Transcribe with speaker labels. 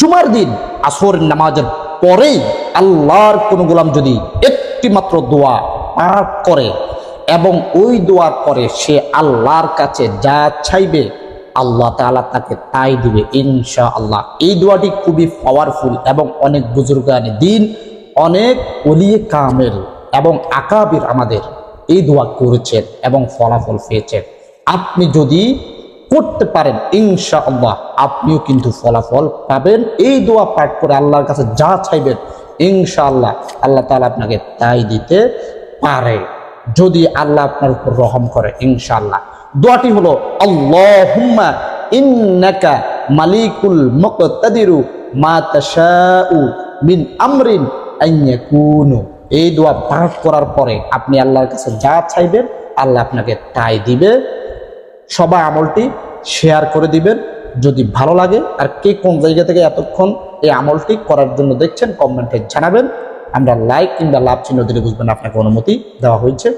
Speaker 1: জুমার দিন আসর নামাজের পরেই আল্লাহর কোন গোলাম যদি একটি মাত্র দোয়া পাঠ করে এবং ওই দোয়ার পরে সে আল্লাহর কাছে যা চাইবে আল্লাহ তাআলা তাকে তাই দিবে ইনশাআল্লাহ। এই দোয়াটি খুবই পাওয়ারফুল এবং অনেক বুজুর্গানে দিন, অনেক ওলিয়ে কামেল এবং আকাবির আমাদের এই দোয়া করেছেন এবং ফলাফল পেয়েছেন। আপনি যদি করতে পারেন ইনশাআল্লাহ আপনিও কিন্তু ফলাফল পাবেন। এই দোয়া পাঠ করে আল্লাহর কাছে যা চাইবেন ইনশাআল্লাহ আল্লাহ তাআলা আপনাকে তাই দিতে পারে, যদি আল্লাহ আপনার উপর রহম করে ইনশাআল্লাহ। দোয়াটি হলো আল্লাহুম্মা ইন্নাকা মালিকুল মুকতাদিরু মা তাশাউ মিন আমরিন আইয়াকুনু। এই দোয়া পাঠ করার পরে আপনি আল্লাহর কাছে যা চাইবেন আল্লাহ আপনাকে তাই দিবে। সবাই আমলটি শেয়ার করে দিবেন যদি ভালো লাগে। আর কে কোন জায়গা থেকে এতক্ষণ এই আমলটি করার জন্য দেখছেন কমেন্টে জানাবেন। আমরা লাইক কিংবা লাভ চিহ্ন দিলে বুঝবেন আপনাকে অনুমতি দেওয়া হয়েছে।